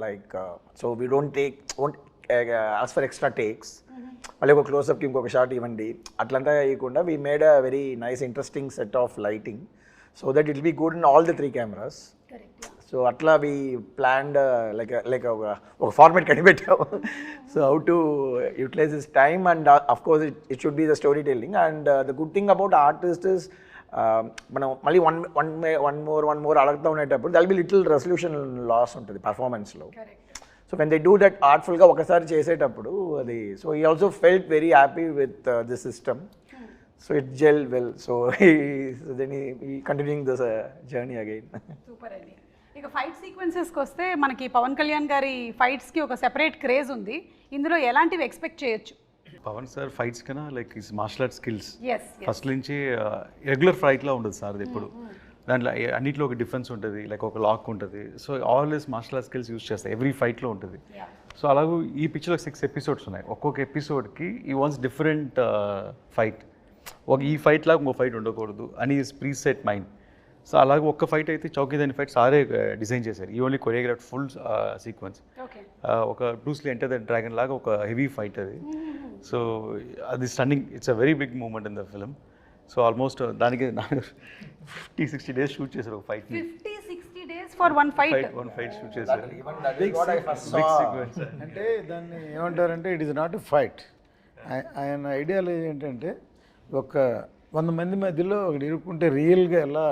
like so we won't ask for extra takes. మళ్ళీ ఒక క్లోజ్అప్కి ఇంకొక షాట్ ఇవ్వండి అట్లంతా వేయకుండా we made a very nice interesting set of lighting so that it be good in all the 3 cameras. So అట్లా we planned like ఒక format కనిపెట్టాము. So how to utilize this time and of course it should be the story telling. And the good thing about artist is మనం మళ్ళీ one more అడుగుతూ ఉండేటప్పుడు that'll be little resolution loss ఉంటుంది పర్ఫార్మెన్స్లో. So when they do that ఆర్ట్ఫుల్గా ఒకసారి చేసేటప్పుడు అది సో ఈ also felt very happy with this system. So it gel well. So then ఈ continuing this journey again. Super అండి. ఇక ఫైట్ సీక్వెన్సెస్కి వస్తే మనకి పవన్ కళ్యాణ్ గారి ఫైట్స్కి ఒక సెపరేట్ క్రేజ్ ఉంది. ఇందులో ఎలాంటివి ఎక్స్పెక్ట్ చేయొచ్చు? పవన్ సార్ ఫైట్స్ కన్నా like is martial art skills as first నుంచి రెగ్యులర్ ఫైట్లా ఉండదు సార్ ఎప్పుడు. దాంట్లో అన్నింటిలో ఒక డిఫరెన్స్ ఉంటుంది, లైక్ ఒక లాక్ ఉంటుంది. So always martial art skills use చేస్తాయి ఎవ్రీ ఫైట్లో ఉంటుంది. సో అలాగే ఈ పిక్చర్లో 6 ఎపిసోడ్స్ ఉన్నాయి. ఒక్కొక్క ఎపిసోడ్కి ఈ వాన్స్ డిఫరెంట్ ఫైట్. ఈ ఫైట్ లాగా ఇంకో ఫైట్ ఉండకూడదు అని ప్రీ సెట్ మైండ్. సో అలాగే ఒక్క ఫైట్ అయితే చౌకీదాని ఫైట్ సారే డిజైన్ చేశారు. ఈ ఓన్లీ కొరియోగ్రాఫ్ ఫుల్ సీక్వెన్స్. ఒక బ్రూస్లీ ఎంటర్ ద డ్రాగన్ లాగా ఒక హెవీ ఫైట్ అది. సో అది stunning. It's a very big moment in the film. So almost దానికి 50-60 days షూట్ చేశారు ఒక ఫైట్. 50-60 days for one fight shoot చేశారు. అంటే దాన్ని ఏమంటారంటే it is not a fight. ఆయన ఐడియాలజీ ఏంటంటే ఒక 100 మంది మధ్యలో ఒకటి ఇరుక్కుంటే రియల్గా ఎలా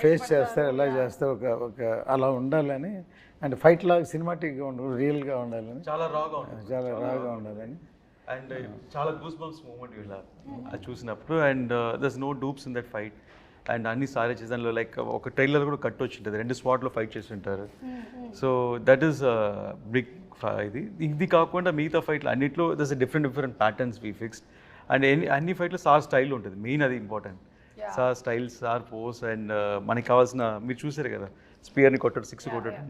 ఫేస్ చేస్తారు, ఎలా చేస్తారు, ఒక అలా ఉండాలని. అంటే ఫైట్ లాగా సినిమాటిక్గా ఉండదు, రియల్గా ఉండాలని, చాలా రాగా ఉండాలని. అండ్ చాలా గూస్ బంప్స్ మూమెంట్ ఇలా అది చూసినప్పుడు. And there's no dupes in that fight. And అన్ని సారే చేసి దానిలో లైక్ ఒక ట్రైలర్ కూడా కట్ వచ్చి ఉంటుంది, 2 స్పాట్లో ఫైట్ చేసి ఉంటారు. So that is big. ఇది కాకుండా మిగతా ఫైట్లు అన్నింటిలో there's different patterns we fixed. And అన్ని ఫైట్లో సార్ స్టైల్ ఉంటుంది, మెయిన్ అది important. Sir style, sir pose. And మనకి కావాల్సిన మీరు చూసారు కదా, స్పియర్ని కొట్టడం, 6 కొట్టడం,